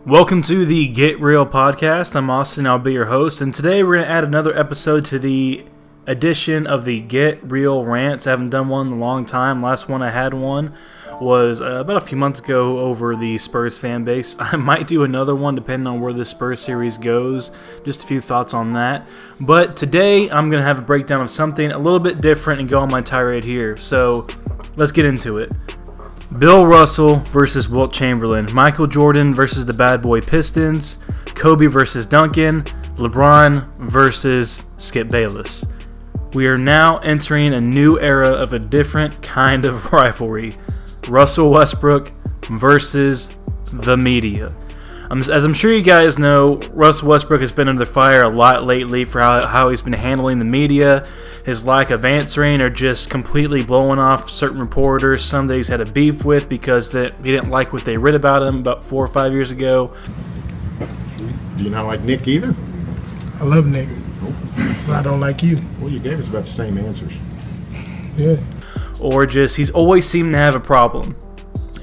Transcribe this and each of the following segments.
Welcome to the Get Real podcast. I'm Austin, I'll be your host, and today we're going to add another episode to the edition of the Get Real Rants. I haven't done one in a long time. Last one I had one was about a few months ago over the Spurs fan base. I might do another one depending on where the Spurs series goes. Just a few thoughts on that. But today I'm going to have a breakdown of something a little bit different and go on my tirade here. So let's get into it. Bill Russell versus Wilt Chamberlain, Michael Jordan versus the Bad Boy Pistons, Kobe versus Duncan, LeBron versus Skip Bayless. We are now entering a new era of a different kind of rivalry. Russell Westbrook versus the media. As I'm sure you guys know, Russell Westbrook has been under fire a lot lately for how he's been handling the media, his lack of answering or just completely blowing off certain reporters. Some that he's had a beef with because he didn't like what they read about him about 4 or 5 years ago. Do you not like Nick either? I love Nick, but I don't like you. Well, you gave us about the same answers. Yeah. Or just he's always seemed to have a problem.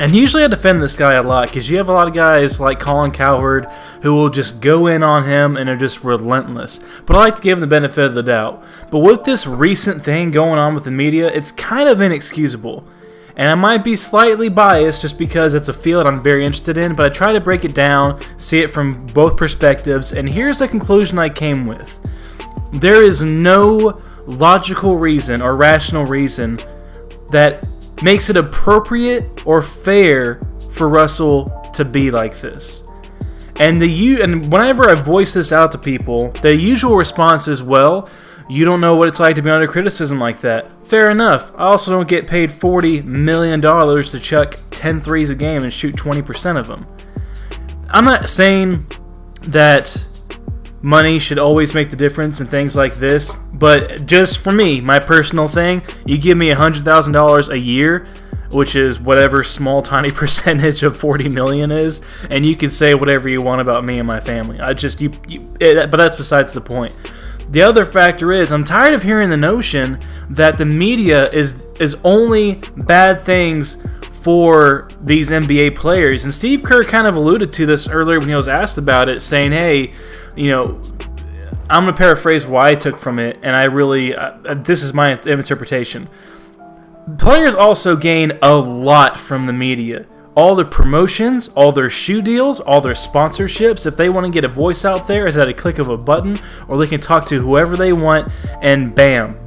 And usually I defend this guy a lot because you have a lot of guys like Colin Cowherd who will just go in on him and are just relentless. But I like to give him the benefit of the doubt. But with this recent thing going on with the media, it's kind of inexcusable. And I might be slightly biased just because it's a field I'm very interested in, but I try to break it down, see it from both perspectives, and here's the conclusion I came with. There is no logical reason or rational reason that makes it appropriate or fair for Russell to be like this. And whenever I voice this out to people, the usual response is, well, you don't know what it's like to be under criticism like that. Fair enough. I also don't get paid $40 million to chuck 10 threes a game and shoot 20% of them. I'm not saying that money should always make the difference in things like this, but just for me, my personal thing, you give me $100,000 a year, which is whatever small tiny percentage of 40 million is, and you can say whatever you want about me and my family. But that's besides the point. The other factor is I'm tired of hearing the notion that the media is only bad things for these NBA players. And Steve Kerr kind of alluded to this earlier when he was asked about it, saying, hey, I'm going to paraphrase what I took from it, and I really, this is my interpretation. Players also gain a lot from the media. All their promotions, all their shoe deals, all their sponsorships. If they want to get a voice out there, it's at a click of a button, or they can talk to whoever they want, and bam,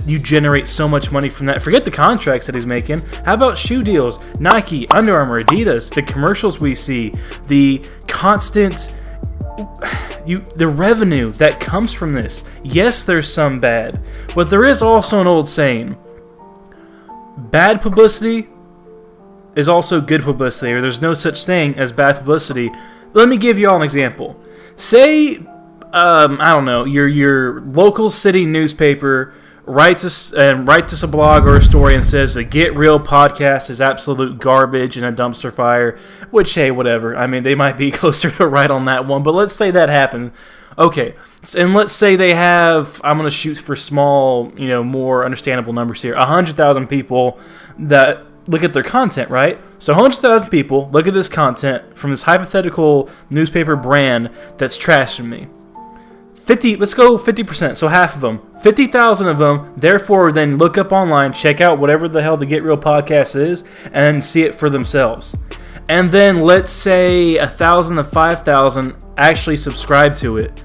you generate so much money from that. Forget the contracts that he's making. How about shoe deals? Nike, Under Armour, Adidas, the commercials we see, the constant, the revenue that comes from this. Yes, there's some bad, but there is also an old saying: bad publicity is also good publicity, or there's no such thing as bad publicity. Let me give you all an example. Say, I don't know, your local city newspaper writes us a blog or a story and says the Get Real podcast is absolute garbage and a dumpster fire, which, hey, whatever. I mean, they might be closer to right on that one, but let's say that happened. Okay, and let's say they have, I'm going to shoot for small, more understandable numbers here, 100,000 people that look at their content, right? So 100,000 people look at this content from this hypothetical newspaper brand that's trashing me. Let's go 50%, so half of them. 50,000 of them, therefore, then look up online, check out whatever the hell the Get Real podcast is, and see it for themselves. And then let's say 1,000 to 5,000 actually subscribe to it.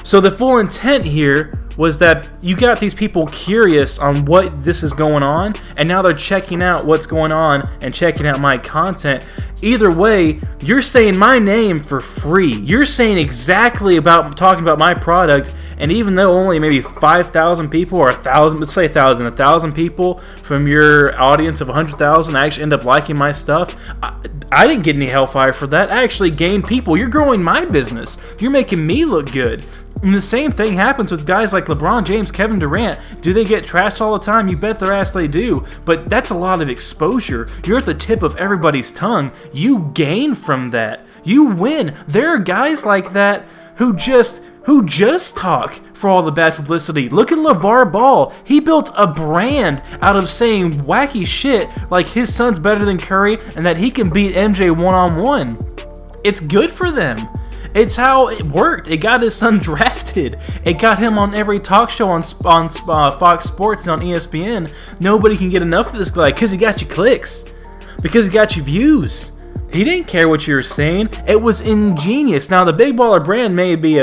So the full intent here was that you got these people curious on what this is going on, and now they're checking out what's going on and checking out my content. Either way, you're saying my name for free. You're saying exactly talking about my product, and even though only maybe 5,000 people or 1,000, let's say 1,000 people from your audience of 100,000 actually end up liking my stuff, I didn't get any hellfire for that. I actually gained people. You're growing my business. You're making me look good. And the same thing happens with guys like LeBron James, Kevin Durant. Do they get trashed all the time? You bet their ass they do. But that's a lot of exposure. You're at the tip of everybody's tongue. You gain from that. You win. There are guys like that who just talk for all the bad publicity. Look at LeVar Ball. He built a brand out of saying wacky shit like his son's better than Curry and that he can beat MJ one-on-one. It's good for them. It's how it worked. It got his son drafted. It got him on every talk show on Fox Sports and on ESPN. Nobody can get enough of this guy because he got you clicks, because he got you views. He didn't care what you were saying. It was ingenious. Now, the Big Baller brand maybe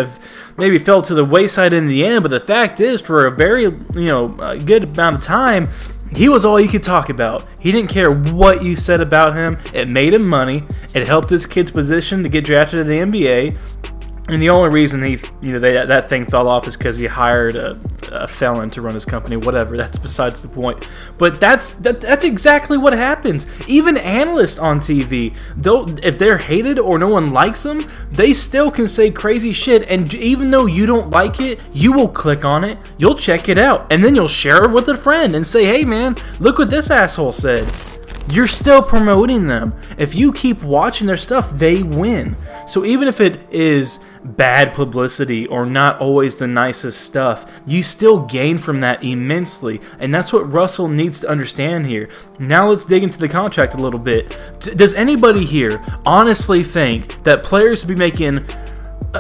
fell to the wayside in the end, but the fact is, for a very a good amount of time, he was all you could talk about. He didn't care what you said about him. It made him money. It helped his kid's position to get drafted to the NBA. And the only reason that thing fell off is because he hired a felon to run his company. Whatever, that's besides the point. But that's exactly what happens. Even analysts on TV, if they're hated or no one likes them, they still can say crazy shit. And even though you don't like it, you will click on it, you'll check it out, and then you'll share it with a friend and say, "Hey man, look what this asshole said." You're still promoting them. If you keep watching their stuff, they win. So even if it is bad publicity or not always the nicest stuff, you still gain from that immensely. And that's what Russell needs to understand here. Now let's dig into the contract a little bit. Does anybody here honestly think that players would be making...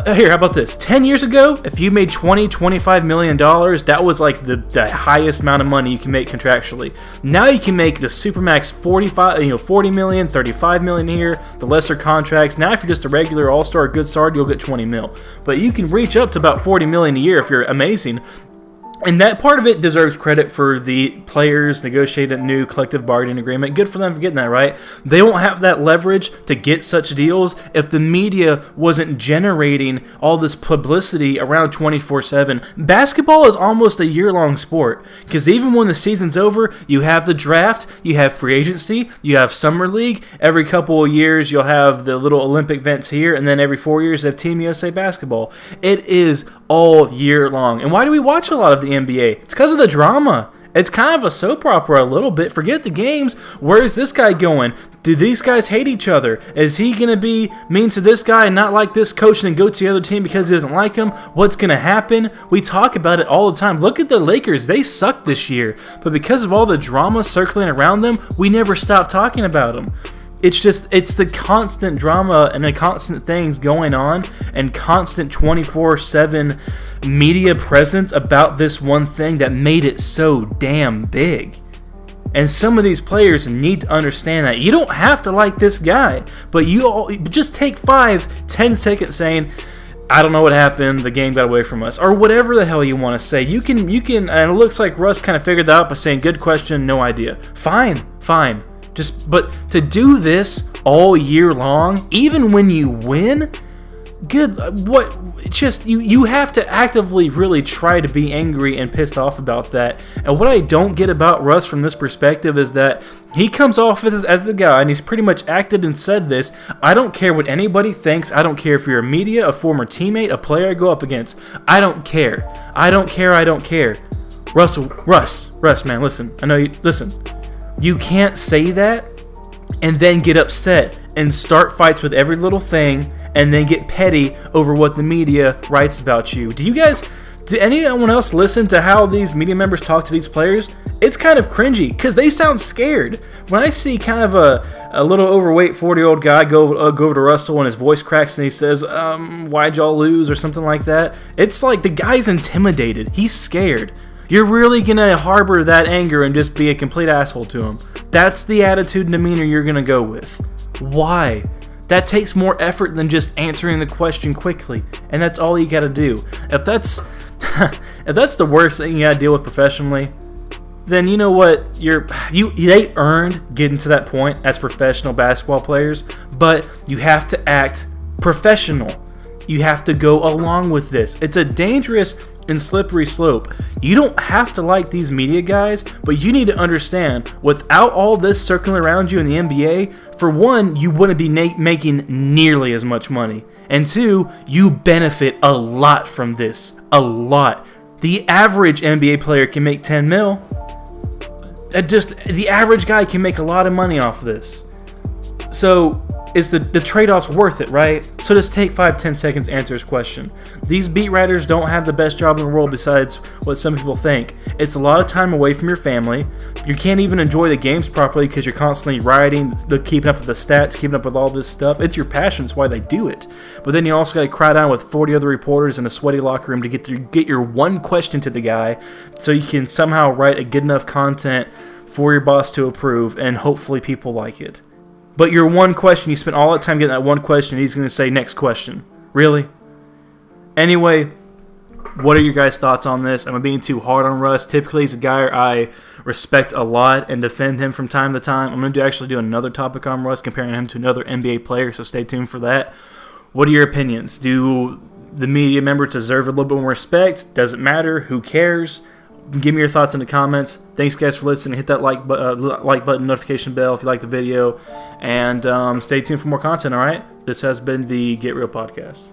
Here, how about this? 10 years ago, if you made $25 million, that was like the highest amount of money you can make contractually. Now you can make the Supermax 40 million, 35 million here, the lesser contracts. Now if you're just a regular all-star good start, you'll get 20 mil. But you can reach up to about 40 million a year if you're amazing. And that part of it deserves credit for the players negotiating a new collective bargaining agreement. Good for them for getting that, right? They won't have that leverage to get such deals if the media wasn't generating all this publicity around 24/7. Basketball is almost a year-long sport, because even when the season's over, you have the draft, you have free agency, you have summer league. Every couple of years, you'll have the little Olympic events here, and then every 4 years, you have Team USA basketball. It is all year long. And why do we watch a lot of the NBA? It's because of the drama. It's kind of a soap opera a little bit. Forget the games. Where is this guy going? Do these guys hate each other? Is he going to be mean to this guy and not like this coach and then go to the other team because he doesn't like him? What's going to happen? We talk about it all the time. Look at the Lakers. They suck this year. But because of all the drama circling around them, we never stop talking about them. It's the constant drama and the constant things going on and constant 24/7 media presence about this one thing that made it so damn big. And some of these players need to understand that. You don't have to like this guy, but just take 5-10 seconds saying, "I don't know what happened, the game got away from us," or whatever the hell you want to say. You can, and it looks like Russ kind of figured that out by saying, "Good question, no idea." Fine. But to do this all year long, even when you win, you have to actively really try to be angry and pissed off about that. And what I don't get about Russ from this perspective is that he comes off as the guy, and he's pretty much acted and said this: "I don't care what anybody thinks. I don't care if you're a media, a former teammate, a player I go up against. I don't care. I don't care. Russ, man, listen. I know you. Listen. You can't say that and then get upset and start fights with every little thing and then get petty over what the media writes about you. Do anyone else listen to how these media members talk to these players? It's kind of cringy because they sound scared. When I see kind of a little overweight 40-year-old guy go over to Russell and his voice cracks and he says, "Why'd y'all lose?" or something like that, it's like the guy's intimidated. He's scared. You're really going to harbor that anger and just be a complete asshole to him. That's the attitude and demeanor you're going to go with. Why? That takes more effort than just answering the question quickly. And that's all you got to do. If that's the worst thing you got to deal with professionally, then you know what? They earned getting to that point as professional basketball players, but you have to act professional. You have to go along with this. It's a dangerous and slippery slope. You don't have to like these media guys, but you need to understand, without all this circling around you in the NBA, for one, you wouldn't be making nearly as much money. And two, you benefit a lot from this. A lot. The average NBA player can make 10 mil. The average guy can make a lot of money off of this. So is the trade-off's worth it, right? So just take 5-10 seconds to answer his question. These beat writers don't have the best job in the world besides what some people think. It's a lot of time away from your family. You can't even enjoy the games properly because you're constantly writing, keeping up with the stats, keeping up with all this stuff. It's your passion, it's why they do it. But then you also got to cry down with 40 other reporters in a sweaty locker room to get your one question to the guy so you can somehow write a good enough content for your boss to approve, and hopefully people like it. But your one question, you spent all that time getting that one question, and he's going to say, next question. Really? Anyway, what are your guys' thoughts on this? Am I being too hard on Russ? Typically, he's a guy I respect a lot and defend him from time to time. I'm going to actually do another topic on Russ, comparing him to another NBA player, so stay tuned for that. What are your opinions? Do the media members deserve a little bit more respect? Does it matter? Who cares? Give me your thoughts in the comments. Thanks, guys, for listening. Hit that like button, notification bell if you like the video. And stay tuned for more content, all right? This has been the Get Real Podcast.